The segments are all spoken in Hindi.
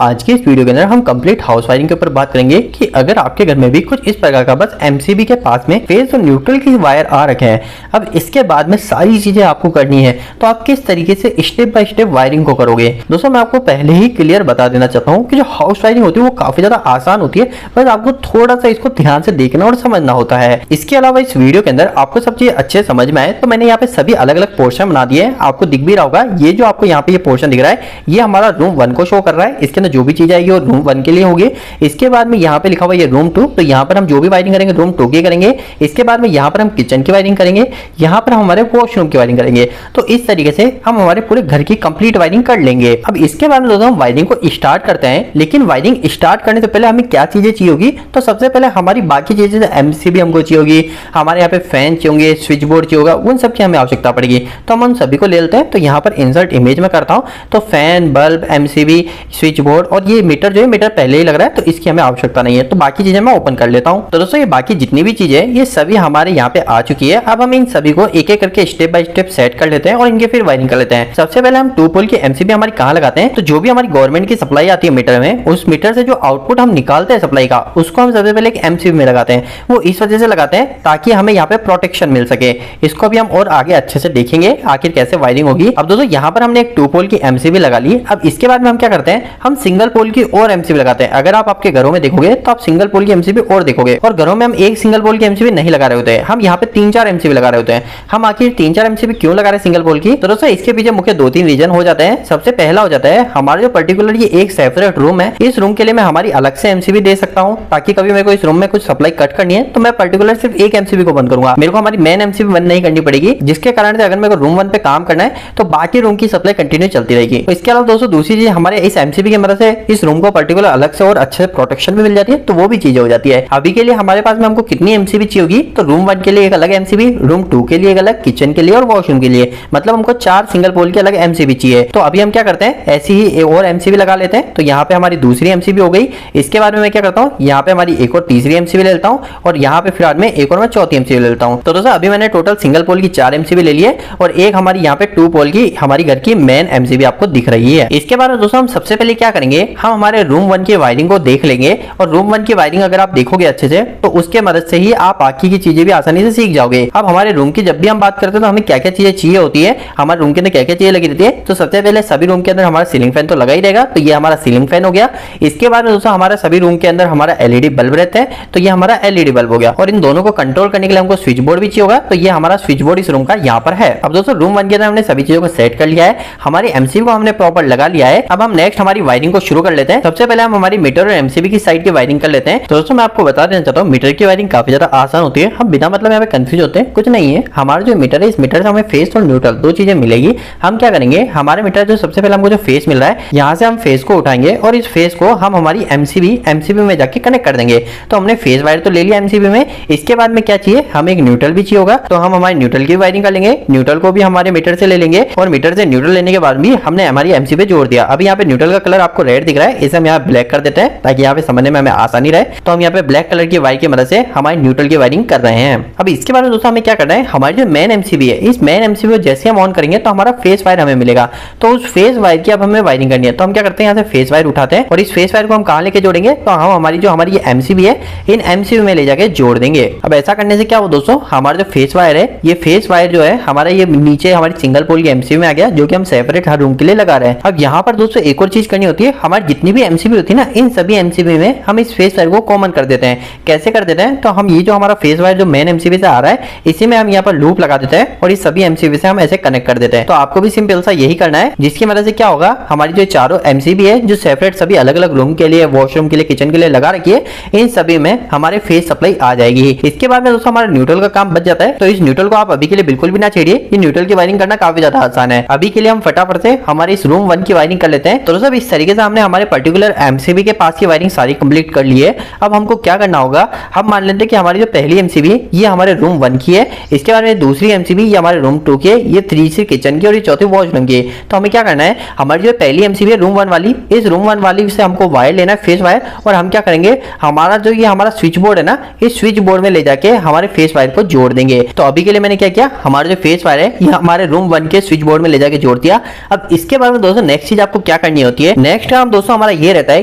आज के इस वीडियो के अंदर हम कंप्लीट हाउस वायरिंग के ऊपर बात करेंगे कि अगर आपके घर में भी कुछ इस प्रकार का बस एमसीबी के पास में फेज और न्यूट्रल की वायर आ रखे हैं, अब इसके बाद में सारी चीजें आपको करनी है, तो आप किस तरीके से स्टेप बाय स्टेप वायरिंग को करोगे। दोस्तों मैं आपको पहले ही क्लियर बता देना चाहता हूँ कि जो हाउस वायरिंग होती है वो काफी ज्यादा आसान होती है, बस आपको थोड़ा सा इसको ध्यान से देखना और समझना होता है। इसके अलावा इस वीडियो के अंदर आपको सब चीज अच्छे समझ में आए तो मैंने यहाँ पे सभी अलग अलग पोर्शन बना दिए हैं। आपको दिख भी रहा होगा, ये जो आपको यहाँ पे ये पोर्शन दिख रहा है ये हमारा रूम 1 को शो कर रहा है। इसके अंदर जो भी चीज आएगी वो रूम 1 के लिए होगी। इसके बाद में यहाँ पे लिखा हुआ ये रूम 2, तो यहाँ पर हम जो भी वायरिंग करेंगे रूम 2 की करेंगे। इसके बाद में यहाँ पर हम किचन की वायरिंग करेंगे, यहाँ पर हम हमारे वॉशरूम की वायरिंग करेंगे। तो इस तरीके से हम हमारे पूरे घर की कंप्लीट वायरिंग कर लेंगे। अब इसके बाद में दोस्तों हम वायरिंग को स्टार्ट करते हैं, लेकिन वायरिंग स्टार्ट करने से पहले हमें क्या चीजें चाहिए होगी। तो सबसे पहले हमारी बाकी चीजें एमसीबी हमको चाहिए होगी, हमारे यहाँ पे फैन चाहिए होंगे, स्विच बोर्ड चाहिए होगा, उन सब की हमें आवश्यकता पड़ेगी। तो हम उन सभी को ले लेते हैं। तो यहाँ पर इंसर्ट इमेज में करता हूँ, तो fan, bulb, MCB, switch board और ये मीटर जो है मीटर पहले ही लग रहा है तो इसकी हमें आवश्यकता नहीं है। तो बाकी चीजें मैं ओपन कर लेता हूँ। तो दोस्तों ये बाकी जितनी भी चीजें ये सभी हमारे यहाँ पे आ चुकी है। अब हम इन सभी को एक एक करके स्टेप बाय स्टेप सेट कर लेते हैं और इनके फिर वायरिंग कर लेते हैं। सबसे पहले हम 2 पोल की एमसीबी हमारी कहाँ लगाते हैं, तो जो भी हमारी गवर्नमेंट की सप्लाई आती है मीटर में, उस मीटर से जो आउटपुट हम निकालते हैं सप्लाई का, उसको हम सबसे पहले एक एमसीबी में लगाते हैं। वो इस वजह से लगाते हैं ताकि हमें यहाँ पे प्रोटेक्शन मिल सके। इसको भी हम और आगे अच्छे से देखेंगे आखिर कैसे वायरिंग होगी। अब दोस्तों यहाँ पर हमने एक 2 पोल की एमसीबी लगा ली। अब इसके बाद में हम क्या करते हैं, हम सिंगल पोल की और एमसीबी लगाते हैं। अगर आप आपके घरों में देखोगे तो आप सिंगल पोल की एमसीबी और देखोगे, और घरों में हम एक सिंगल पोल की एमसीबी नहीं लगा रहे होते हैं, हम यहाँ पे 3-4 एमसीबी लगा रहे होते हैं। हम आखिर 3-4 एमसीबी क्यों लगा रहे हैं सिंगल पोल की, तो दोस्तों इसके पीछे मुख्य 2-3 रीजन हो जाते हैं। सबसे पहला हो जाता है हमारा जो पर्टिकुलर ये एक सेपरेट रूम है, इस रूम के लिए मैं हमारी अलग से एमसीबी दे सकता हूँ, ताकि कभी मेरे को इस रूम में कुछ सप्लाई कट करनी है तो मैं पर्टिकुलर सिर्फ एक एमसीबी को बंद करूंगा, मेरे को हमारी मेन एमसीबी बंद नहीं करनी पड़ेगी, जिसके कारण से अगर मेरे को रूम 1 पे काम करना है तो बाकी रूम की सप्लाई कंटिन्यू चलती रहेगी। तो इसके अलावा दोस्तों दूसरी चीज, हमारे इस एमसीबी की मदद से इस रूम को पर्टिकुलर अलग से और अच्छे प्रोटेक्शन भी मिल जाती है, तो वो भी चीजें हो जाती है। अभी के लिए हमारे पास में हमको कितनी एमसीबी चाहिए होगी, तो रूम 1 के लिए एक अलग एमसीबी, रूम 2 के लिए एक अलग, किचन के लिए और वॉशरूम के लिए, मतलब हमको 4 सिंगल पोल की अलग एमसीबी चाहिए। तो अभी हम क्या करते हैं, ऐसी ही और एमसीबी लगा लेते हैं। तो यहाँ पे हमारी दूसरी एमसीबी हो गई। इसके बाद में मैं क्या करता हूँ, यहाँ पे हमारी एक और तीसरी एमसीबी ले लेता हूँ, और यहाँ पे फिलहाल में एक और मैं चौथी एमसीबी ले लेता हूँ। तो दोस्तों अभी मैंने टोटल सिंगल पोल की 4 एमसीबी ले लिए, और एक हमारी यहाँ पे 2 पोल की हमारी घर की मेन एमसीबी आपको दिख रही है। इसके बाद में दोस्तों हम सबसे पहले क्या करेंगे, हम हमारे रूम 1 की वायरिंग को देख लेंगे, और रूम 1 की वायरिंग अगर आप देखोगे अच्छे से तो उसके मदद से ही आप बाकी की चीजें भी आसानी से सीख जाओगे। अब हमारे रूम की जब भी हम बात करते हैं तो हमें क्या क्या चीजें चाहिए होती है, हमारे रूम के अंदर क्या क्या चीजें लगी रहती है। तो सबसे पहले सभी रूम के अंदर हमारा सीलिंग फैन तो लगा ही रहेगा, तो ये हमारा सीलिंग फैन हो गया। इसके बाद में दोस्तों हमारा सभी रूम के अंदर हमारा एलईडी बल्ब रहता है, तो ये हमारा एलईडी बल्ब हो गया, और इन दोनों को कंट्रोल करने के लिए हमको स्विच बोर्ड भी चाहिए होगा, तो ये हमारा स्विच बोर्ड इस रूम का यहाँ पर है। अब दोस्तों रूम 1 के अंदर हमने सभी चीजों को सेट कर लिया है, हमारी एमसीबी को हमने प्रॉपर लगा लिया है। अब हम नेक्स्ट हमारी वायरिंग को शुरू कर लेते हैं। सबसे पहले हम हमारी मीटर और एमसीबी की साइड की वायरिंग कर लेते हैं। तो दोस्तों मैं आपको बता देना चाहता हूँ मीटर की वायरिंग काफी ज्यादा आसान होती है, हम बिना मतलब यहाँ पे कंफ्यूज होते हैं कुछ नहीं है। हमारा जो मीटर है, इस मीटर से हमें फेस और न्यूट्रल 2 चीजें मिलेगी। हम क्या करेंगे, हमारे मीटर जो सबसे पहले हमको जो फेस मिल रहा है, यहाँ से हम फेस को उठाएंगे और इस फेस को हम हमारी एमसीबी में जाके कनेक्ट कर देंगे। तो हमने फेस वायर तो ले लिया एमसीबी में। इसके बाद में क्या चाहिए, हमें एक न्यूट्रल भी चाहिए होगा, तो हम हमारे न्यूट्रल की वायरिंग कर लेंगे। न्यूट्रल को भी हमारे मीटर से ले लेंगे, और मीटर से न्यूट्रल लेने के बाद भी हमने हमारी एमसीबी जोड़ दिया। अभी यहाँ पे न्यूट्रल का कलर आपको रेड दिख रहा है, इसे हम यहाँ ब्लैक कर देते हैं ताकि यहाँ पे समझने में हमें आसानी रहे। तो हम यहाँ पे ब्लैक कलर की वायर की मदद से हमारी न्यूट्रल की वायरिंग कर रहे हैं। अब इसके बाद में दोस्तों हमें क्या करना है, हमारी जो मेन एमसीबी है, इस मेन एमसीबी को जैसे हम ऑन करेंगे तो हमारा फेस वायर हमें मिलेगा। तो उस फेस वायर की अब हमें वायरिंग करनी है। तो हम क्या करते हैं, यहाँ से फेस वायर उठाते हैं, और इस फेस वायर को हम कहाँ लेके जोड़ेंगे, तो हम हमारी जो हमारी एमसीबी है, इन एमसीबी में ले जाके जोड़ देंगे। अब ऐसा करने से क्या हो दोस्तों, हमारा जो फेस वायर है, ये फेस वायर जो है हमारा ये नीचे हमारी सिंगल पोल की एमसीबी में आ गया, जो कि हम सेपरेट हर रूम के लिए लगा रहे हैं। अब यहाँ पर दोस्तों एक और चीज करनी होती है, हमारी जितनी भी एमसीबी होती है ना, इन सभी एमसीबी में हम इस फेस वायर को कॉमन कर देते हैं। कैसे कर देते हैं, तो हम ये जो हमारा फेस वायर जो मेन एमसीबी से आ रहा है, इसी में हम यहाँ पर लूप लगा देते हैं, और इस सभी एमसीबी से हम ऐसे कनेक्ट कर देते हैं। तो आपको भी सिंपल सा यही करना है, जिसकी मदद से क्या होगा, हमारी जो चारों एमसीबी है जो सेपरेट सभी अलग अलग रूम के लिए, वॉशरूम के लिए, किचन के लिए लगा रखी है, इन सभी में हमारे फेस सप्लाई आ जाएगी। इसके बाद में दोस्तों हमारा न्यूट्रल का काम बच जाता है। तो इस न्यूट्रल को आप अभी के लिए बिल्कुल भी ना छेड़िए, ये न्यूट्रल की वायरिंग करना काफी ज्यादा आसान है। अभी के लिए हम फटाफट से हमारे इस रूम 1 की वायरिंग कर लेते हैं। तो दोस्तों इस तरीके से हमने हमारे पर्टिकुलर एमसीबी के पास की वायरिंग सारी कंप्लीट कर ली है। अब हमको क्या करना होगा, हम मान लेते हैं कि हमारी जो पहली एमसीबी ये हमारे रूम 1 की है, इसके बाद में दूसरी एमसीबी ये हमारे रूम 2 की है, ये 3 किचन की और ये चौथी वॉशरूम की। तो हमें क्या करना है, हमारी जो पहली एमसीबी है रूम 1 वाली, इस रूम 1 वाली से हमको वायर लेना है, फेस वायर, और हम क्या करेंगे, हमारा जो ये हमारा स्विच बोर्ड है ना, इस स्विच बोर्ड में ले जाके हमारे फेस वायर को जोड़ देंगे। तो अभी के लिए मैंने क्या किया, हमारा जो फेस वायर है ये हमारे रूम 1 के स्विच बोर्ड में ले जाके जोड़ दिया। अब इसके बाद में दोस्तों नेक्स्ट चीज आपको क्या करनी होती है, नेक्स्ट नेक्स्ट काम दोस्तों हमारा ये रहता है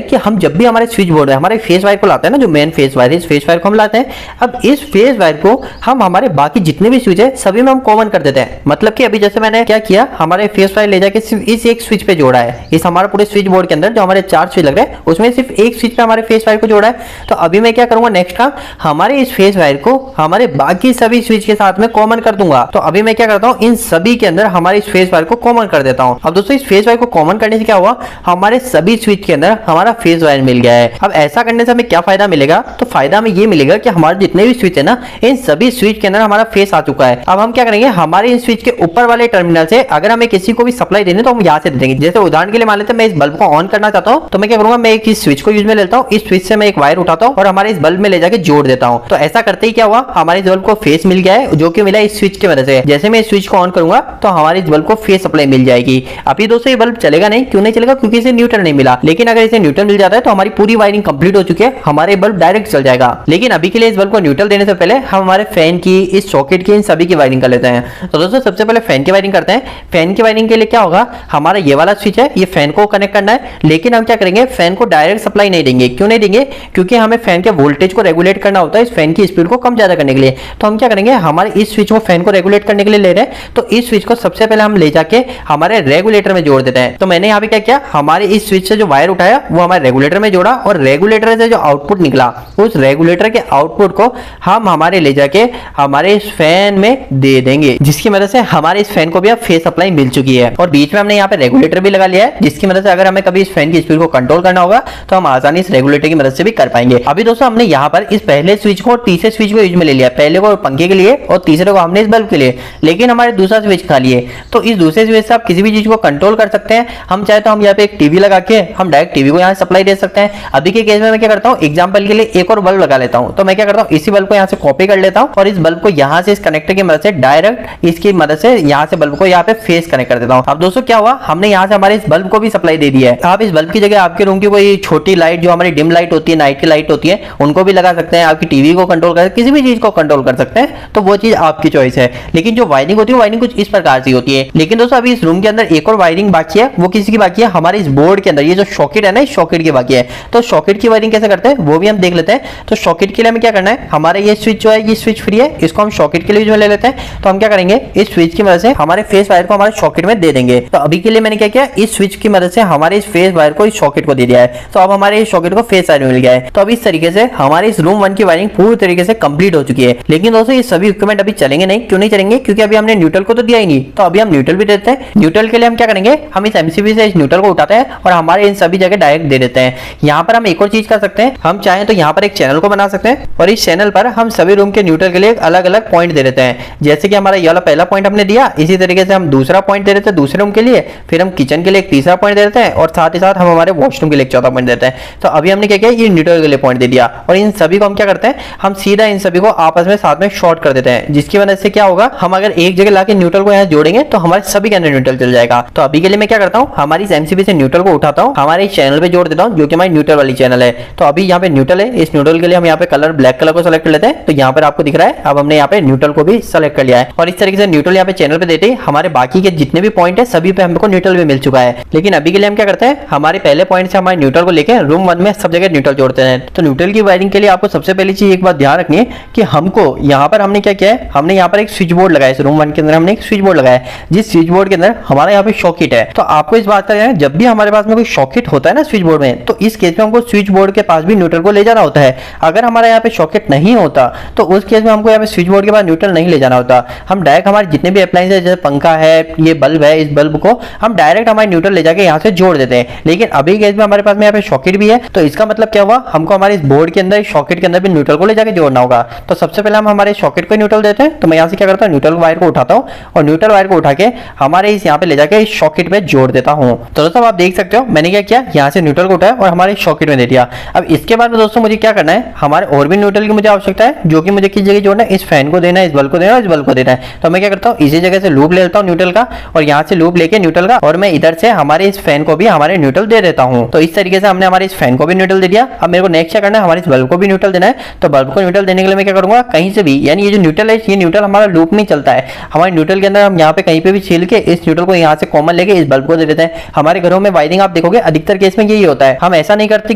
कि हम जब भी हमारे स्विच बोर्ड में हमारे फेस वायर को लाते हैं ना, जो मेन फेस वायर है, इस फेस वायर को हम लाते हैं। अब इस फेस वायर को हम हमारे बाकी जितने भी स्विच है सभी में हम कॉमन कर देते हैं। मतलब कि अभी जैसे मैंने क्या किया, हमारे फेस वायर ले जाके सिर्फ इस एक स्विच पे जोड़ा है। इस हमारे पूरे स्विच बोर्ड के अंदर जो हमारे 4 स्विच लग रहे हैं उसमें सिर्फ एक स्विच पे हमारे फेस वायर को जोड़ा है। तो अभी मैं क्या करूंगा, नेक्स्ट काम हमारे इस फेस वायर को हमारे बाकी सभी स्विच के साथ में कॉमन कर दूंगा। तो अभी मैं क्या करता हूं, इन सभी के अंदर हमारे इस फेस वायर को कॉमन कर देता हूं। अब दोस्तों इस फेस वायर को कॉमन करने से क्या हुआ, हमारे सभी स्विच के अंदर हमारा फेस वायर मिल गया है। अब ऐसा करने से हमें क्या फायदा मिलेगा, तो फायदा हमें ये मिलेगा कि हमारे जितने भी स्विच है ना, इन सभी स्विच के अंदर हमारा फेस आ चुका है। अब हम क्या करेंगे, हमारे इन स्विच के ऊपर वाले टर्मिनल से अगर हमें किसी को भी सप्लाई देनी है तो हम यहाँ से दे देंगे। जैसे उदाहरण के लिए मान लेते हैं मैं इस बल्ब को ऑन करना चाहता हूँ, तो मैं क्या करूंगा, मैं एक इस स्विच को यूज में लेता हूँ, इस स्विच से मैं एक वायर उठाता हूँ और हमारे इस बल्ब में ले जाके जोड़ देता हूँ। तो ऐसा करते ही क्या हुआ, हमारे इस बल्ब को फेस मिल गया है, जो कि मिला इस स्विच की मदद से। जैसे मैं इस स्विच को ऑन करूंगा तो हमारे इस बल्ब को फेस सप्लाई मिल जाएगी। अभी दोस्तों ये बल्ब चलेगा नहीं, क्यों नहीं चलेगा, क्योंकि इसे न्यूट्रल नहीं मिला। लेकिन अगर इसे न्यूट्रल मिल जाता है तो हमारी पूरी वायरिंग कंप्लीट हो चुकी है, हमारे बल्ब डायरेक्ट चल जाएगा। लेकिन अभी के लिए इस बल्ब को न्यूट्रल देने से पहले हम हमारे फैन की, इस सॉकेट की, इन सभी की वायरिंग कर लेते हैं। तो दोस्तों सबसे पहले फैन की वायरिंग करते हैं। फैन की वायरिंग के लिए क्या होगा, हमारा ये वाला स्विच है, ये फैन को कनेक्ट करना है। लेकिन हम क्या करेंगे, फैन को डायरेक्ट सप्लाई नहीं देंगे। क्यों नहीं देंगे, क्योंकि हमें फैन के वोल्टेज को रेगुलेट करना होता है, इस फैन की स्पीड को कम ज्यादा करने के लिए। तो हम क्या करेंगे, हमारे इस स्विच को फैन को रेगुलेट करने के लिए ले रहे हैं, तो इस स्विच को सबसे पहले हम ले जाके हमारे रेगुलेटर में जोड़ देते हैं। तो मैंने यहाँ पे क्या किया, हमारे इस स्विच से जो वायर उठाया वो हमारे रेगुलेटर में जोड़ा, और रेगुलेटर से जो आउटपुट निकला उस रेगुलेटर के आउटपुट को हम हमारे ले जाके हमारे इस फैन में दे देंगे, जिसकी मदद से हमारे इस फैन को भी अब फेस सप्लाई मिल चुकी है। और बीच में हमने यहाँ पे रेगुलेटर भी लगा लिया है, जिसकी मदद से अगर हमें कभी इस फैन की स्पीड को कंट्रोल करना होगा तो हम आसानी इस रेगुलेटर की मदद से भी कर पाएंगे। अभी दोस्तों हमने यहाँ पर इस पहले स्विच को और तीसरे स्विच को यूज में ले लिया, पहले को पंखे के लिए और तीसरे को हमने इस बल्ब के लिए। लेकिन हमारे दूसरा स्विच खाली है, तो इस दूसरे स्विच से आप किसी भी चीज को कंट्रोल कर सकते हैं। हम चाहे तो हम यहाँ पे एक टीवी लगा के हम डायरेक्ट टीवी को यहाँ सप्लाई दे सकते हैं। अभी के केस में मैं क्या करता हूँ, एग्जाम्पल के लिए एक और बल्ब लगा लेता हूँ। तो मैं क्या करता हूँ, इसी बल्ब को यहाँ से कॉपी कर लेता हूँ और इस बल्ब को यहाँ से इस कनेक्टर की मदद से डायरेक्ट इसकी मदद से यहाँ से बल्ब को यहाँ पे फेस कनेक्ट कर देता हूँ। अब दोस्तों क्या हुआ, हमने यहाँ से हमारे इस बल्ब को भी सप्लाई दे दिया है। आप इस बल्ब की जगह आपके रूम की कोई छोटी लाइट, जो हमारी डिम लाइट होती है, नाइट की लाइट होती है, उनको भी लगा सकते हैं। आपकी टीवी को कंट्रोल कर, किसी भी चीज को कंट्रोल कर सकते हैं, तो वो चीज आपकी चॉइस है। लेकिन जो वायरिंग होती है, वायरिंग कुछ इस प्रकार से होती है। लेकिन दोस्तों अभी इस रूम के अंदर एक और वायरिंग बाकी है, वो किसी की बाकी है, हमारे इस बोर्ड के अंदर ये जो सॉकेट है ना, इस सॉकेट की बाकी है। तो सॉकेट की वायरिंग कैसे करते हैं वो भी हम देख लेते हैं। तो सॉकेट के लिए हमें क्या करना है, हमारे ये स्विच जो है, ये स्विच फ्री है, इसको हम सॉकेट के लिए ले लेते हैं। तो हम क्या करेंगे, इस स्विच की मदद से हमारे फेस वायर को हमारे सॉकेट में दे देंगे। तो अभी के लिए मैंने क्या किया, इस स्विच की मदद से हमारे इस फेस वायर को इस सॉकेट को दे दिया है। तो अब हमारे इस सॉकेट को फेस वायर मिल गया है। तो अब इस तरीके से हमारे इस रूम 1 की वायरिंग पूरी तरीके से कंप्लीट हो चुकी है। लेकिन दोस्तों ये सभी इक्विपमेंट अभी चलेंगे नहीं। क्यों नहीं चलेंगे, क्योंकि अभी हमने न्यूट्रल को तो दिया ही नहीं। तो अभी हम न्यूट्रल भी देते हैं। न्यूट्रल के लिए हम क्या करेंगे, हम इस एमसीबी से इस न्यूट्रल को उठाते हैं और हमारे इन सभी जगह डायरेक्ट दे देते हैं। यहाँ पर हम एक और चीज कर सकते हैं, हम चाहें तो यहाँ पर एक चैनल को बना सकते हैं और इस चैनल पर हम सभी रूम के न्यूट्रल के लिए अलग अलग पॉइंट दे देते हैं। जैसे कि हमारा ये वाला पहला पॉइंट हमने दिया, इसी तरीके से हम दूसरा पॉइंट दे देते हैं दूसरे रूम के लिए, फिर हम किचन के लिए एक तीसरा पॉइंट दे देते हैं और साथ ही साथ हम हमारे वॉशरूम के लिए एक चौथा पॉइंट देते हैं। तो अभी हमने क्या किया, ये न्यूट्रल के लिए पॉइंट दे दिया और इन सभी को हम क्या करते हैं, हम सीधा इन सभी को आपस में साथ में शॉर्ट कर देते हैं, जिसकी वजह से क्या होगा, हम अगर एक जगह लाके न्यूट्रल को यहाँ जोड़ेंगे तो हमारे सभी के अंदर न्यूट्रल चल जाएगा। तो अभी के लिए मैं क्या करता हूँ, हमारी इस एमसीबी से न्यूट्रल को उठाता हूँ, हमारे इस चैनल पे जोड़ देता हूँ, जो कि हमारी न्यूट्रल वाली चैनल है। तो अभी यहाँ पे न्यूट्रल है, इस न्यूट्रल के लिए हम यहाँ पे कलर ब्लैक कलर को सेलेक्ट कर लेते हैं। तो यहाँ पर आपको दिख रहा है, अब हमने यहाँ पे न्यूट्रल को भी सेलेक्ट कर लिया है और इस तरीके से न्यूट्रल यहाँ पे चैनल पे देते ही हमारे बाकी के जितने भी पॉइंट है सभी पे हमको न्यूट्रल भी मिल चुका है। लेकिन अभी के लिए हम क्या करते हैं, हमारे पहले पॉइंट से हमारे न्यूट्रल को लेकर रूम 1 में सब जगह न्यूट्रल जोड़ते हैं। तो न्यूट्रल की वायरिंग के लिए आपको सबसे पहली चीज एक बात ध्यान रखनी है कि हमको यहाँ पर हमने क्या किया है, हमने यहाँ पर एक स्विच बोर्ड लगाया, इस रूम 1 के अंदर हमने एक स्विच बोर्ड लगाया, जिस स्विच बोर्ड के अंदर हमारा यहाँ पे सॉकेट है। तो आपको इस बात का ध्यान है, जब भी हमारे पास में कोई सॉकेट होता है ना स्विच बोर्ड में, तो इस केस में हमको स्विच बोर्ड के पास भी न्यूट्रल को ले जाना होता है। अगर हमारा यहाँ पे सॉकेट नहीं होता तो उस केस में हमको यहाँ पे स्विच बोर्ड के पास न्यूट्रल नहीं ले जाना होता। हम डायरेक्ट हमारे जितने भी अप्लायंस है, जैसे पंखा है, ये बल्ब है, इस बल्ब को हम डायरेक्ट हमारे न्यूट्रल ले जाके यहाँ से जोड़ देते हैं। लेकिन अभी केस में हमारे पास में यहाँ पे सॉकेट भी है, तो इसका मतलब क्या हुआ, हमको हमारे इस बोर्ड के अंदर सॉकेट के अंदर भी न्यूट्रल को ले जाके जोड़ना होगा। तो सबसे पहले हम हमारे सॉकेट को न्यूट्रल देते हैं। तो मैं यहाँ से क्या करता हूँ, न्यूट्रल वायर को उठाता हूँ और न्यूट्रल वायर को उठा के हमारे इस यहाँ पे ले जाके इस सॉकेट पे जोड़ देता हूँ। तो दोस्तों आप देख सकते हो मैंने क्या किया, यहाँ से न्यूट्रल को उठाया और हमारे सॉकेट में दे दिया। अब इसके बाद में दोस्तों मुझे क्या करना है, हमारे और भी न्यूट्रल की मुझे आवश्यकता है, जो कि मुझे किस जगह जोड़ना है, इस फैन को देना है, इस बल्ब को देना है, इस बल्ब को देना है। तो मैं क्या करता हूँ, इसी जगह से लूप ले लेता हूँ न्यूट्रल का और यहाँ से लूप लेके न्यूट्रल का, और मैं इधर से हमारे इस फैन को भी हमारे न्यूट्रल दे देता हूँ। तो इस तरीके से हमने हमारे इस फैन को भी न्यूट्रल दे दिया। अब मेरे को नेक्स्ट क्या करना है, हमारे इस बल्ब को भी न्यूट्रल देना है। तो बल्ब को न्यूट्रल देने के लिए मैं क्या करूंगा, कहीं से भी, यानी ये जो न्यूट्रल है, ये न्यूट्रल हमारा लूप में चलता है। हमारे न्यूट्रल के अंदर हम यहाँ पे कहीं पे भी छील के इस न्यूट्रल को यहाँ से कॉमन लेके इस बल्ब को दे देते हैं। हमारे घरों में वायरिंग आप देखोगे अधिकतर केस में यही होता है। हम ऐसा नहीं करते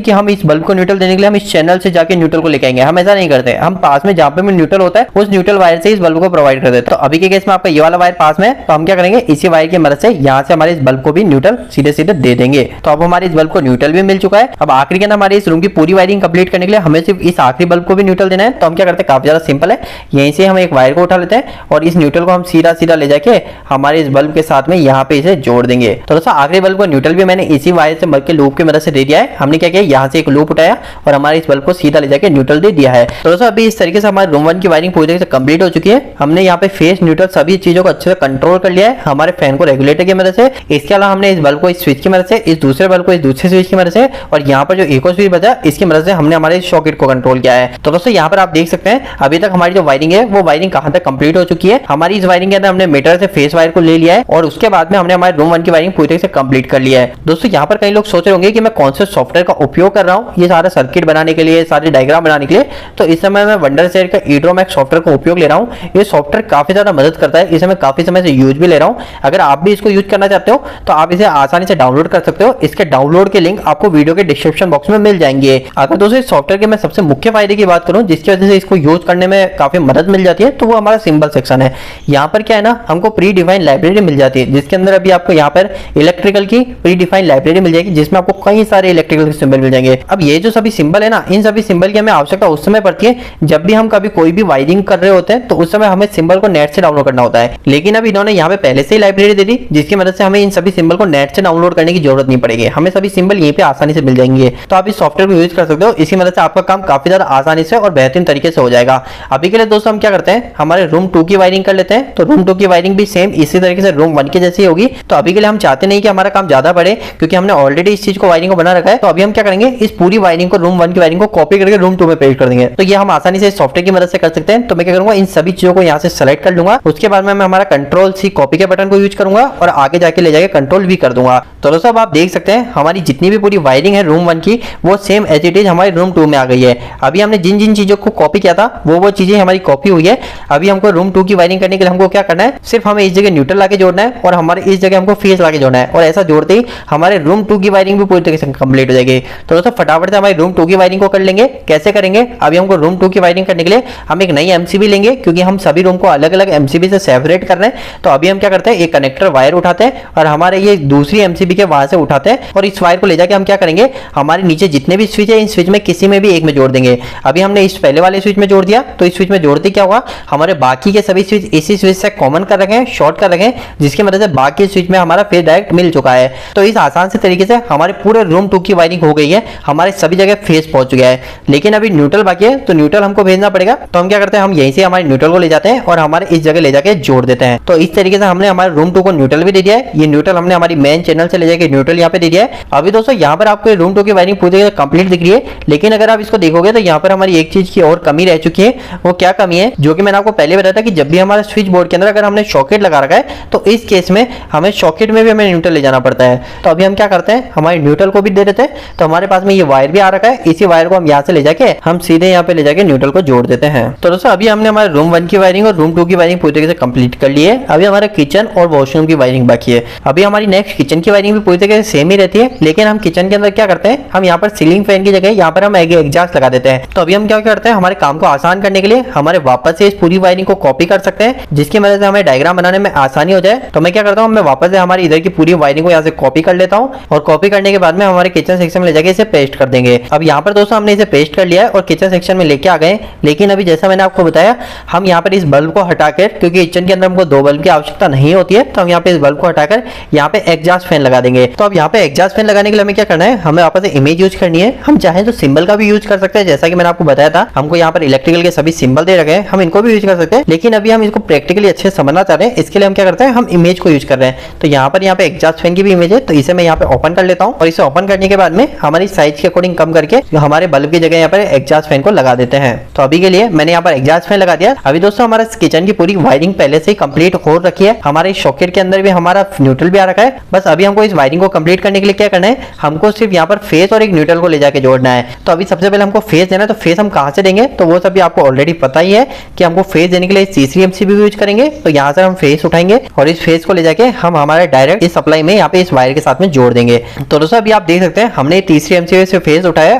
कि हम इस बल्ब को न्यूट्रल देने के लिए हम इस चैनल से जाके न्यूट्रल को लेके आएंगे, हम ऐसा नहीं करते। हम पास में जहां पे भी न्यूट्रल होता है उस न्यूट्रल वायर से इस बल्ब को प्रोवाइड कर देते हैं। तो अभी के केस में आपका ये वाला वायर पास में है, तो हम क्या करेंगे, इसी वायर की मदद से यहाँ से हमारे इस बल्ब को भी न्यूट्रल सीधे सीधे दे देंगे। तो अब हमारे इस बल्ब को न्यूट्रल भी मिल चुका है। अब आखिरी के अंदर हमारे इस रूम की पूरी वायरिंग कंप्लीट करने के लिए हमें सिर्फ इस आखिरी बल्ब को भी न्यूट्रल देना है। तो हम क्या करते हैं, काफी ज्यादा सिंपल है, यहीं से हम एक वायर को उठा लेते हैं और इस न्यूट्रल को हम सीधा सीधा ले जाके हमारे इस बल्ब के साथ में यहाँ पे इसे जोड़ देंगे। तो दोस्तों आखिरी बल्ब को न्यूट्रल भी मैंने इसी वायर से बल्ब के लूप की मदद से दे दिया है। हमने क्या किया, यहाँ से एक लूप उठाया और हमारे इस बल्ब को सीधा ले जाके न्यूट्रल दे दिया है। तो दोस्तों अभी इस तरीके से हमारे रूम 1 की वायरिंग पूरी तरीके से कंप्लीट हो चुकी है। हमने यहाँ पे फेस न्यूट्रल सभी चीजों को अच्छे से कंट्रोल कर लिया है हमारे फैन को रेगुलेटर की मदद से। इसके अलावा हमने इस बल्ब को इस स्विच की मदद से, इस दूसरे बल्ब को इस दूसरे स्विच की मदद से और यहाँ पर जो एक और स्विच बचा इसकी मदद से हमने हमारे सॉकेट को कंट्रोल किया है। तो दोस्तों यहाँ पर आप देख सकते हैं अभी तक हमारी जो वायरिंग है वो वायरिंग कहां तक कंप्लीट हो चुकी है। हमारी इस वायरिंग के अंदर हमने मीटर से फेस वायर को ले लिया है और उसके बाद में हमने हमारे रूम 1 की वायरिंग पूरी तरह से कंप्लीट कर लिया है। दोस्तों यहाँ पर कई लोग सोच रहे होंगे कि मैं कौन से सॉफ्टवेयर का उपयोग कर रहा हूँ ये सारा सर्किट बनाने के लिए, सारे डायग्राम बनाने के लिए। तो इस समय मैं वंडरशेयर का ईड्रोमैक्स सॉफ्टवेयर का उपयोग ले रहा हूँ। ये सॉफ्टवेयर काफी ज्यादा मदद करता है, इसे मैं काफी समय से यूज भी ले रहा हूँ। अगर आप भी इसको यूज करना चाहते हो तो आप इसे आसानी से डाउनलोड कर सकते हो। इसके डाउनलोड के लिंक आपको वीडियो के डिस्क्रिप्शन बॉक्स में मिल जाएंगे। अगर दोस्तों इस सॉफ्टवेयर के मैं सबसे मुख्य फायदे की बात करूं जिसकी वजह से इसको यूज करने में काफी मदद मिल जाती है तो वो हमारा सिंबल सेक्शन है। यहाँ पर क्या है ना, हमको प्री डिफाइंड लाइब्रेरी मिल जाती है जिसके अंदर अभी आपको यहाँ पर इलेक्ट्रिकल की प्री डिफाइंड लाइब्रेरी मिल जाएगी जिसमें आपको कई सारे इलेक्ट्रिकल के सिंबल मिल जाएंगे। अब ये जो सभी सिंबल है ना, इन सभी सिंबल की हमें आवश्यकता उस समय पड़ती है जब भी हम कभी कोई भी वायरिंग कर रहे होते हैं तो उस समय हमें सिंबल को नेट से डाउनलोड करना होता है। लेकिन अब इन्होंने यहाँ पे पहले से ही लाइब्रेरी दे दी जिसकी मदद से हमें इन सभी सिंबल को नेट से डाउनलोड करने की जरूरत नहीं पड़ेगी, हमें सभी सिंबल यहीं पे आसानी से मिल जाएंगे। तो आप इस सॉफ्टवेयर को यूज कर सकते हो, इसी मदद से आपका काम काफी ज्यादा आसानी से और बेहतरीन तरीके से हो जाएगा। अभी के लिए दोस्तों हम क्या करते हैं, हमारे रूम 2 की वायरिंग कर लेते हैं। तो रूम 2 की वायरिंग भी सेम इसी तरीके से रूम 1 के जैसी होगी। तो अभी के लिए हम चाहते नहीं कि हमारा काम ज्यादा बढ़े क्योंकि हमने ऑलरेडी इस चीज को वायरिंग को बना रखा है। तो अभी हम क्या करेंगे, इस पूरी वायरिंग को रूम 1 की वायरिंग को कॉपी करके रूम 2 में पेस्ट कर देंगे। तो ये हम आसानी से इस सॉफ्टवेयर की मदद से कर सकते हैं। तो मैं क्या करूंगा, इन सभी चीजों को यहाँ से सेलेक्ट कर लूंगा, उसके बाद में मैं हमारा कंट्रोल सी कॉपी के बटन को यूज करूंगा और आगे जाके ले जाके कंट्रोल भी कर दूंगा। तो दोस्तों आप देख सकते हैं हमारी जितनी भी पूरी वायरिंग है रूम 1 की वो सेम एज इट इज हमारे रूम 2 में आ गई है। अभी हमने जिन जिन चीजों को कॉपी किया था वो चीजें हमारी कॉपी हुई है। अभी हमको रूम 2 की वायरिंग करने के लिए हमको क्या करना है, सिर्फ हमें इस जगह न्यूट्रल लाके जोड़ना है और हमारे इस जगह हमको फेस लाके जोड़ना है और ऐसा जोड़ते ही हमारे रूम 2 की वायरिंग भी पूरी तरीके से कंप्लीट हो जाएगी। तो दोस्तों फटाफट से हमारे रूम 2 की वायरिंग को कर लेंगे। कैसे करेंगे, अभी हमको रूम 2 की वायरिंग करने के लिए हम एक नई एमसीबी लेंगे क्योंकि हम सभी रूम को अलग अलग एमसीबी से सेपरेट कर रहे हैं। तो अभी हम क्या करते हैं, एक कनेक्टर वायर उठाते हैं और हमारे ये दूसरी एमसीबी के वहां से उठाते हैं और इस वायर को ले जाके हम क्या करेंगे, हमारे नीचे जितने भी स्विच है इन स्विच में किसी में भी एक में जोड़ देंगे। अभी हमने इस पहले वाले स्विच में जोड़ दिया, तो इस स्विच में जोड़ते क्या हुआ, हमारे बाकी के सभी स्विच इसी स्विच से कॉमन कर रखे हैं, शॉर्ट कर रखे हैं, जिसकी मदद से बाकी स्विच में हमारा फेस डायरेक्ट मिल चुका है। तो इस आसान से तरीके से हमारे पूरे रूम 2 की वायरिंग हो गई है, हमारे सभी जगह फेस पहुंच गया है। लेकिन अभी न्यूट्रल बाकी है, तो न्यूट्रल हमको भेजना पड़ेगा। तो हम क्या करते हैं, हम यहीं से हमारे न्यूट्रल को ले जाते हैं और हमारे इस जगह ले जाके जोड़ देते हैं। तो इस तरीके से हमने हमारे रूम 2 को न्यूट्रल भी दे दिया है। ये न्यूट्रल हमने हमारी मेन चैनल से ले जाके न्यूट्रल यहाँ पे दे दिया है। अभी दोस्तों यहाँ पर आपको रूम 2 की वायरिंग पूरी तरह से कंप्लीट दिख रही है, लेकिन अगर आप इसको देखोगे तो यहाँ पर हमारी एक चीज की और कमी रह चुकी है। वो क्या कमी है, जो कि मैंने आपको पहले बताया था कि जब भी हमारे स्विच बोर्ड के अंदर अगर हमने सॉकेट लगा रखा है तो इस केस में हमें सॉकेट में भी हमें न्यूट्रल ले जाना पड़ता है। तो अभी हम क्या करते हैं, हमारे न्यूट्रल को भी दे देते हैं। तो हमारे पास में ये वायर भी आ रखा है, इसी वायर को हम यहाँ से ले जाके हम सीधे यहाँ पे ले जाके न्यूट्रल को जोड़ देते हैं। तो दोस्तों अभी हमने हमारे रूम 1 की वायरिंग और रूम 2 की वायरिंग पूरी तरीके से कंप्लीट कर ली है। अभी हमारे किचन और वॉशरूम की वायरिंग बाकी है। अभी हमारी नेक्स्ट किचन की वायरिंग भी पूरी तरीके से सेम ही रहती है, लेकिन हम किचन के अंदर क्या करते हैं, हम यहाँ पर सीलिंग फैन की जगह यहाँ पर हम एग्जॉस्ट लगा देते हैं। तो अभी हम क्या करते हैं, हमारे काम को आसान करने के लिए हमारे वापस से इस पूरी वायरिंग को कॉपी कर सकते हैं, जिसकी मदद से हमें डायग्राम बनाने में आसानी हो जाए। तो मैं क्या करता हूँ, मैं वापस से हमारी इधर की पूरी वायरिंग को यहाँ से कॉपी कर लेता हूँ और कॉपी करने के बाद में हमारे किचन सेक्शन में ले जाके इसे पेस्ट कर देंगे। अब यहाँ पर दोस्तों हमने इसे पेस्ट कर लिया है और किचन सेक्शन में लेके आ गए। लेकिन अभी जैसा मैंने आपको बताया, हम यहाँ पर इस बल्ब को हटाकर, क्योंकि किचन के अंदर हमको 2 बल्ब की आवश्यकता नहीं होती है, तो हम यहाँ पे इस बल्ब को हटाकर यहाँ पे एग्जॉस्ट फैन लगा देंगे। तो अब यहाँ पे एग्जॉस्ट फैन लगाने के लिए हमें क्या करना है, हमें वापस से इमेज यूज करनी है। हम चाहें तो सिंबल का भी यूज कर सकते हैं, जैसा कि मैंने आपको बताया था हमको यहाँ पर इलेक्ट्रिकल के सभी सिंबल दे रखे हैं, हम इनको भी यूज कर सकते हैं। लेकिन अभी हम इसको प्रैक्टिकली अच्छे से समझना चाह रहे हैं, इसके लिए हम क्या करते हैं, हम इमेज को यूज कर रहे हैं। तो यहाँ पे एग्जॉस्ट फैन की भी इमेज है, तो इसे मैं यहाँ पे ओपन कर लेता हूँ और इसे ओपन करने के बाद में हमारी साइज के अकॉर्डिंग कम करके हमारे बल्ब की जगह यहाँ पर एग्जॉस्ट फैन को लगा देते हैं। तो अभी के लिए मैंने यहाँ पर एग्जॉस्ट फैन लगा दिया। अभी दोस्तों हमारा किचन की पूरी वायरिंग पहले से ही कंप्लीट हो रखी है, हमारे सॉकेट के अंदर भी हमारा न्यूट्रल भी आ रखा है। बस अभी हमको इस वायरिंग को कंप्लीट करने के लिए क्या करना है, हमको सिर्फ यहाँ पर फेस और एक न्यूट्रल को ले जाके जोड़ना है। तो अभी सबसे पहले हमको फेस देना है, तो फेस हम कहाँ से देंगे, तो वो सभी आपको ऑलरेडी पता ही है कि हमको फेस देने के लिए तीसरी एमसीबी यूज करेंगे। तो यहाँ से हम फेस उठाएंगे और इस फेस को ले जाके हम हमारे डायरेक्ट इस सप्लाई में यहाँ पे इस वायर के साथ में जोड़ जोड़ देंगे। तो दोस्तों अभी आप देख सकते हैं हमने तीसरी एमसीबी से फेस उठाया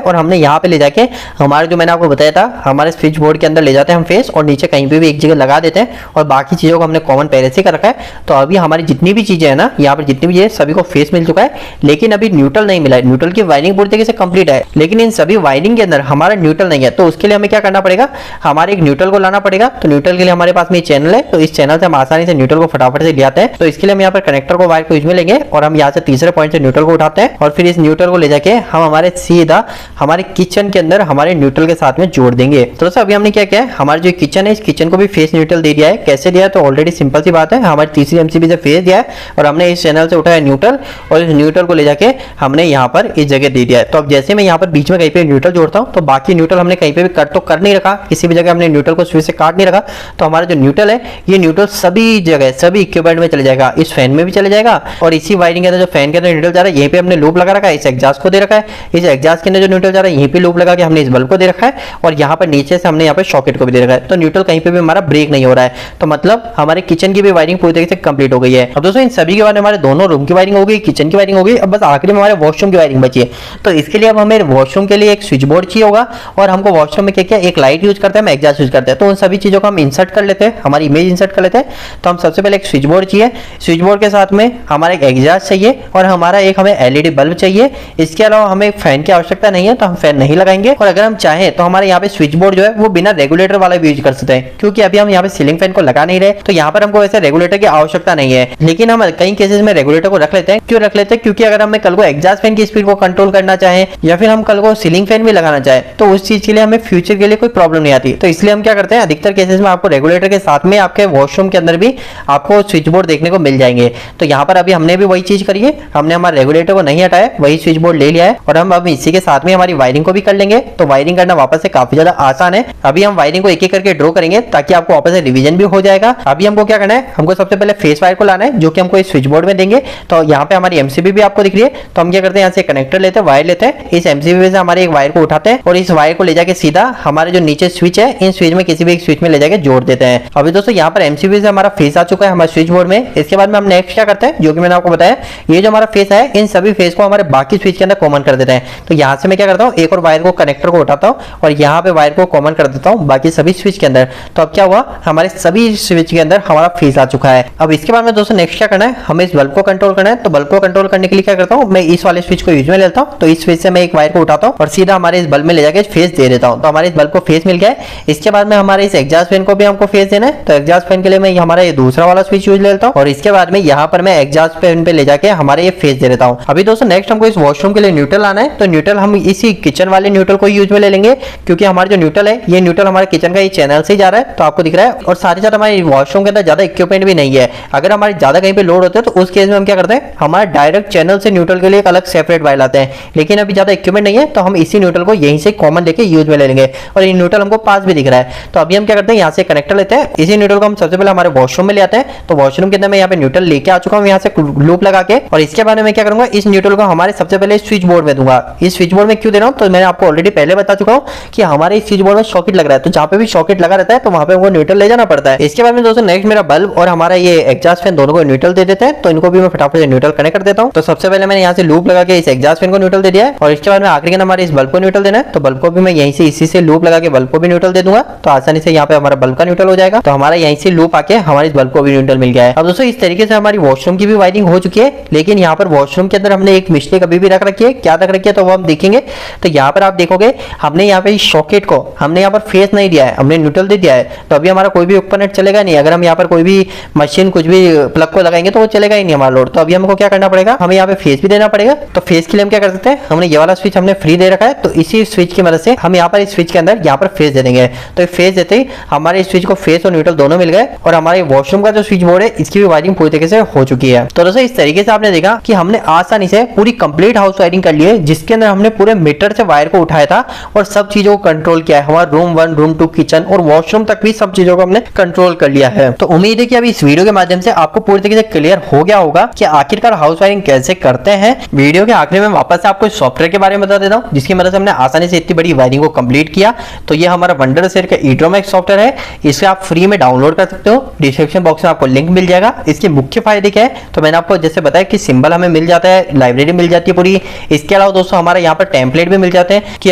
और हमने यहाँ पे ले जाके हमारे जो मैंने आपको बताया था हमारे स्विच बोर्ड के अंदर ले जाते हैं हम फेस और नीचे कहीं पे भी एक जगह लगा देते हैं और बाकी चीजों को हमने कॉमन पहले से कर रखा है। तो अभी हमारी जितनी भी चीजें है ना यहाँ पर जितनी भी चीजें सभी को फेस मिल चुका है, लेकिन अभी न्यूट्रल नहीं मिला है। न्यूट्रल की वायरिंग पूरी तरीके से कंप्लीट है, लेकिन इन सभी वायरिंग के अंदर हमारा न्यूट्रल नहीं है। तो उसके लिए हमें क्या करना पड़ेगा, हमारे एक न्यूट्रल को लाना पड़ेगा। तो न्यूट्रल के लिए हमारे पास में चैनल है, तो इस चैनल से हम आसानी से न्यूट्रल को फटाफट से ले आते हैं। तो इसके लिए हम यहाँ पर कनेक्टर को वायर को यूज में लेंगे और हम यहाँ से तीसरे पॉइंट से न्यूट्रल को उठाते हैं और फिर इस न्यूट्रल को ले जाके हम हमारे सीधा हमारे किचन के अंदर हमारे न्यूट्रल के साथ में जोड़ देंगे। तो दोस्तों अभी हमने क्या किया है, हमारा जो किचन है इस किचन को भी फेस न्यूट्रल दे दिया है। कैसे दिया है, तो ऑलरेडी सिंपल सी बात है, हमारी तीसरी एमसीबी से फेस दिया है और हमने इस चैनल से उठाया न्यूट्रल और इस न्यूट्रल को ले जाके हमने यहाँ पर इस जगह दे दिया है। तो अब जैसे मैं यहाँ पर बीच में कहीं पे न्यूट्रल जोड़ता हूँ तो बाकी न्यूट्रल हमने कहीं पे भी कट तो कर नहीं रखा, किसी भी जगह हमने न्यूट्रल को स्विच से काट नहीं रखा। तो हमारा जो न्यूट्रल है ये न्यूट्रल सभी जगह सभी इक्विपमेंट में चले जाएगा, इस फैन में भी चले जाएगा और इसी वायरिंग के अंदर जो फैन के अंदर न्यूट्रल जा रहा है यहीं पे हमने लूप लगा रखा है, इस एग्जॉस्ट को दे रखा है, इस एग्जॉस्ट के अंदर जो न्यूट्रल जा रहा है यहीं पे लूप लगा के हमने इस बल्ब को दे रखा है और यहाँ पर नीचे से हमने यहाँ पे सॉकेट को भी दे रखा है। तो न्यूट्रल कहीं पे भी हमारा ब्रेक नहीं हो रहा है, तो मतलब हमारे किचन की भी वायरिंग पूरी तरीके से कंप्लीट हो गई है। अब दोस्तों इन सभी के बाद हमारे दोनों रूम की वायरिंग हो गई, किचन की वायरिंग हो गई, अब बस आखिरी में हमारे वॉशरूम की वायरिंग बची है। तो इसके लिए अब हमें वॉशरूम के लिए एक स्विच बोर्ड चाहिए होगा और हमको वॉशरूम में क्या क्या एक लाइट यूज करते हैं, हम एग्जॉस्ट यूज करते हैं। तो उन सभी चीजों को हम इंसर्ट कर लेते हैं, हमारी इमेज इंसर्ट कर लेते हैं। तो हम सबसे पहले एक स्विच बोर्ड चाहिए, स्विच बोर्ड के साथ में हमारा एक एग्जॉस्ट चाहिए और हमारा एक हमें एलईडी बल्ब चाहिए। इसके अलावा हमें फैन की आवश्यकता नहीं है तो हम फैन नहीं लगाएंगे और अगर हम चाहें तो हमारे यहाँ पे स्विच बोर्ड जो है वो बिना रेगुलेटर वाला भी यूज कर सकते हैं, क्योंकि अभी हम यहाँ पे सीलिंग फैन को लगा नहीं रहे तो यहाँ पर हमको वैसे रेगुलेटर की आवश्यकता नहीं है। लेकिन हम कई केसेस में रेगुलेटर को रख लेते हैं। क्यों रख लेते हैं, क्योंकि अगर हमें कल को एग्जॉस्ट फैन की स्पीड को कंट्रोल करना चाहे या फिर हम कल को सीलिंग फैन भी लगाना चाहे तो उस चीज के लिए हमें फ्यूचर के लिए कोई प्रॉब्लम नहीं आती। तो इसलिए हम क्या करते हैं, अधिकतर केसेस में आपको रेगुलेटर के साथ में आपके वॉशरूम के अंदर भी आपको स्विच बोर्ड देखने को मिल जाएंगे। तो यहाँ पर अभी हमने भी वही चीज करी है, हमने हमारे रेगुलेटर को नहीं हटाया, वही स्विच बोर्ड ले लिया है और हम अब इसी के साथ में हमारी वायरिंग को भी कर लेंगे। तो वायरिंग करना वापस से काफी ज्यादा आसान है। अभी हम वायरिंग को एक एक करके ड्रॉ करेंगे ताकि आपको वापस से रिवीजन भी हो जाएगा। अभी हमको क्या करना है, हमको सबसे पहले फेस वायर को लाना है जो कि हमको इस स्विच बोर्ड में देंगे। तो यहाँ पे हमारी एमसीबी भी आपको दिख रही है। तो हम क्या करते हैं, यहाँ से कनेक्टर लेते हैं, वायर लेते हैं, इस एमसीबी से हमारे एक वायर को उठाते हैं और इस वायर को ले जाके सीधा हमारे जो नीचे स्विच है इन स्विच में किसी भी एक स्विच में ले जाके जोड़ देते हैं। अभी दोस्तों यहाँ पर एमसीबी से हमारा फेस आ चुका है हमारे स्विच बोर्ड में। इसके बाद में हम नेक्स्ट क्या करते हैं, जो कि मैंने आपको बताया, ये जो हमारा फेस है इन सभी फेस को हमारे बाकी स्विच के अंदर कॉमन कर देते हैं। तो यहाँ से मैं क्या करता हूँ, एक और वायर को कनेक्टर को उठाता हूँ और यहाँ पे वायर को कॉमन कर देता हूँ बाकी सभी स्विच के अंदर। तो अब क्या हुआ, हमारे सभी स्विच के अंदर हमारा फेस आ चुका है। अब इसके बाद में दोस्तों नेक्स्ट क्या करना है, हमें इस बल्ब को कंट्रोल करना है। तो बल्ब को कंट्रोल करने के लिए क्या करता हूँ, मैं इस वाले स्विच को यूज में लेता हूँ। तो इस स्विच से मैं एक वायर को उठाता हूँ और सीधा हमारे इस बल्ब में ले जाके फेस दे देता हूँ। तो हमारे इस बल्ब को फेस मिल गया है। इसके बाद में हमारे इस एग्जॉस्ट फैन को भी हमको फेस देना है। तो एग्जॉस्ट फैन के लिए मैं हमारा ये दूसरा वाला स्विच यूज लेता हूँ और इसके बाद में यहाँ पर मैं एग्जॉस्ट फैन पे ले जाके हमारे ये फेस दे देता हूँ। अभी दोस्तों नेक्स्ट हमको इस वॉशरूम के लिए न्यूट्रल आना है। तो न्यूट्रल हम इसी किचन वाले न्यूट्रल को यूज में ले लेंगे, क्योंकि हमारा जो न्यूट्रल है ये न्यूट्रल हमारे किचन का ही चैनल से ही जा रहा है। तो आपको दिख रहा है और साथ ही साथ हमारे वॉशरूम के अंदर ज्यादा इक्विपमेंट भी नहीं है। अगर हमारे ज्यादा कहीं पे लोड होते हैं तो उस केस में हम क्या करते हैं, हमारा डायरेक्ट चैनल से न्यूट्रल के लिए एक अलग सेपरेट वायर लाते हैं। लेकिन अभी ज्यादा इक्विपमेंट नहीं है तो हम इसी न्यूट्रल को यहीं से कॉमन लेके यूज में ले लेंगे और ये न्यूट्रल हमको पास भी दिख रहा है। तो अभी हम क्या करते हैं, यहाँ से कनेक्टर लेते हैं, इसी न्यूट्रल को हम सबसे पहले हमारे वॉशरूम में ले आते हैं। तो वॉशरूम के अंदर मैं यहाँ पे न्यूट्रल लेके आ चुका हूँ यहाँ से लूप लगा के और इसके बाद में क्या करूंगा, इस न्यूट्रल को हमारे सबसे पहले स्विच बोर्ड में दूंगा। इस स्विच बोर्ड में क्यों दे रहा हूँ, तो मैंने आपको ऑलरेडी पहले बता चुका हूँ कि हमारे इस स्विच बोर्ड में सॉकेट लग रहा है। तो जहाँ पे भी सॉकेट लगा रहता है तो वहाँ पे हमको न्यूट्रल ले जाना पड़ता है। इसके बाद में दोस्तों नेक्स्ट मेरा बल्ब और हमारा ये एग्जॉस्ट फैन दोनों को न्यूट्रल दे देते हैं। तो इनको भी मैं फटाफट से न्यूट्रल कनेक्ट कर देता हूँ। तो सबसे पहले मैंने यहाँ से लूप लगा के इस एग्जॉस्ट फैन को न्यूट्रल दे दिया है और इसके बाद में आखिरी के हमारे इस बल्ब को न्यूट्रल देना है। तो बल्ब को भी मैं यहीं से इसी से लूप लगा के बल्ब को भी न्यूट्रल दे दूंगा। तो आसानी से यहाँ पे हमारा बल्ब का न्यूट्रल हो जाएगा। तो हमारा यहीं से लूप आके हमारे इस बल्ब को भी न्यूट्रल मिल गया है। अब दोस्तों इस तरीके से हमारी वॉशरूम की भी वायरिंग हो चुकी है। लेकिन यहाँ पर वॉशरूम के अंदर हमने एक मिस्टेक अभी भी रख रखी है। क्या रख रखी है तो वो हम देखेंगे। तो यहाँ पर आप देखोगे हमने यहाँ पे सॉकेट को हमने यहाँ पर फेस नहीं दिया है, हमने न्यूट्रल दे दिया है। तो अभी हमारा कोई भी उपकरण चलेगा नहीं। अगर हम यहाँ पर कोई भी मशीन कुछ भी प्लग को लगाएंगे तो वो चलेगा ही नहीं हमारा लोड। तो अभी हमको क्या करना पड़ेगा, हमें यहाँ पे फेस भी देना पड़ेगा। तो फेस के लिए हम क्या कर सकते हैं, हमने ये वाला स्विच हमने फ्री दे रखा है। तो इसी स्विच की मदद से हम यहाँ पर इस स्विच के अंदर यहाँ पर फेस दे देंगे। तो फेस देते ही हमारे इस स्विच को फेस और न्यूट्रल दोनों मिल गए और हमारे वॉशरूम का जो स्विच बोर्ड है इसकी भी वायरिंग पूरी तरीके से हो चुकी है। तो दोस्तों इस तरीके से आपने देखा कि हमने आसानी से पूरी कंप्लीट हाउस वायरिंग कर ली है, जिसके अंदर हमने पूरे मीटर से वायर को उठाया था और सब चीजों को कंट्रोल किया है। हमारा रूम 1, रूम 2, किचन और वॉशरूम तक भी सब चीजों को हमने कंट्रोल कर लिया है। तो उम्मीद है कि अभी इस वीडियो के माध्यम से आपको पूरी तरीके से क्लियर हो गया होगा कि आखिरकार हाउस वायरिंग कैसे करते हैं। वीडियो के आखिर में वापस से आपको सॉफ्टवेयर के बारे में बता देता हूँ जिसकी मदद से हमने आसानी से इतनी बड़ी वायरिंग को कंप्लीट किया। तो ये हमारा वंडरसेयर का ईड्रोमैक्स सॉफ्टवेयर है, इसे आप फ्री में डाउनलोड कर सकते हो। डिस्क्रिप्शन बॉक्स में आपको लिंक मिल जाएगा। इसके मुख्य फायदे क्या है, तो मैंने आपको जैसे बताया कि सिंबल हमें मिल जाता है, लाइब्रेरी मिल जाती है पूरी। इसके अलावा दोस्तों हमारे यहाँ पर टेम्पलेट भी मिल जाते हैं कि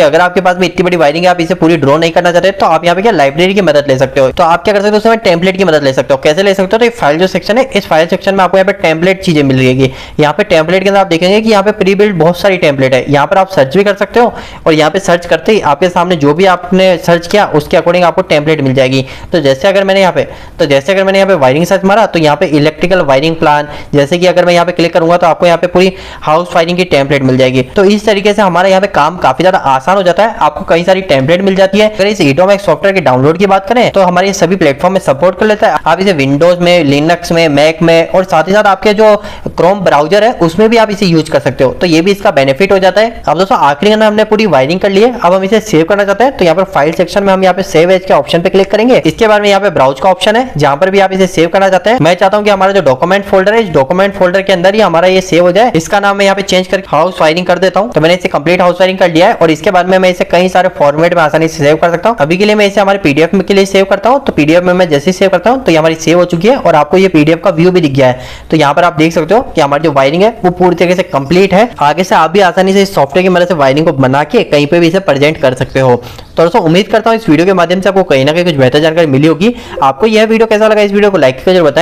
अगर आपके पास में इतनी बड़ी वायरिंग है, आप इसे पूरी ड्रॉ नहीं करना चाहते तो आप यहाँ पे क्या लाइब्रेरी की मदद ले सकते हो। तो आप क्या कर सकते हो, उसमें टेम्पलेट की मदद ले सकते हो। कैसे ले सकते हो, तो ये फाइल जो सेक्शन है, इस फाइल सेक्शन में आपको यहाँ पे टेम्पलेट चीजें मिल जाएगी। यहाँ पे टेम्पलेट के अंदर आप देखेंगे कि यहाँ पे प्री बिल्ड बहुत सारी टेम्पलेट है। यहाँ पर आप सर्च भी कर सकते हो और यहाँ पे सर्च करते ही आपके सामने जो भी आपने सर्च किया उसके अकॉर्डिंग आपको टेम्पलेट मिल जाएगी। तो जैसे अगर मैंने यहाँ पे वायरिंग सर्च मारा तो यहाँ पे इलेक्ट्रिकल वायरिंग प्लान, जैसे कि अगर मैं यहाँ पे क्लिक करूंगा तो आपको यहाँ पे पूरी हाउस वायरिंग की टेम्पलेट मिल जाएगी। तो इस तरीके से हमारा यहाँ पे काम काफी ज्यादा आसान हो जाता है, आपको कई सारी टेम्पलेट मिल जाती है। अगर इस एटोमिक सॉफ्टवेयर के डाउनलोड की बात करें तो हमारे सभी प्लेटफॉर्म में सपोर्ट कर लेता है। आप इसे विंडोज में, लिनक्स में, मैक में और साथ ही साथ आपके जो क्रोम ब्राउजर है उसमें भी आप इसे यूज कर सकते हो। तो ये भी इसका बेनिफिट हो जाता है। अब दोस्तों आखिरी में हमने पूरी वायरिंग कर ली है, अब हम इसे सेव करना चाहते हैं तो यहाँ पर फाइल सेक्शन में हम यहाँ पे सेव एज के ऑप्शन पे क्लिक करेंगे। इसके बाद में यहाँ पे ब्राउज का ऑप्शन है जहां पर भी आप इसे सेव करना चाहते हैं। मैं चाहता हूं कि हमारा जो डॉक्यूमेंट फोल्डर है, इस डॉक्यूमेंट फोल्डर के अंदर ही हमारा ये सेव हो जाए। इसका नाम मैं यहाँ पे चेंज करके हाउस वायरिंग कर देता हूं। तो मैंने इसे कंप्लीट हाउस वायरिंग कर लिया है और इसके बाद में मैं इसे कई सारे फॉर्मेट में आसानी से सेव कर सकता हूं। अभी के लिए मैं इसे हमारे पीडीएफ के लिए सेव करता हूं। तो पीडीएफ में मैं जैसे ही सेव करता हूं तो ये हमारी सेव हो चुकी है और आपको ये पीडीएफ का व्यू भी दिख गया है। तो यहाँ पर आप देख सकते हो कि हमारी जो वायरिंग है वो पूरी तरीके से कंप्लीट है। आगे से आप भी आसानी से इस सॉफ्टवेयर की मदद से वायरिंग को बना के कहीं पे भी इसे प्रेजेंट कर सकते हो। तो दोस्तों उम्मीद करता हूं इस वीडियो के माध्यम से आपको कहीं ना कहीं कुछ बेहतर जानकारी मिली होगी। आपको यह वीडियो कैसा लगा, इस वीडियो को लाइक करके जरूर बताएं।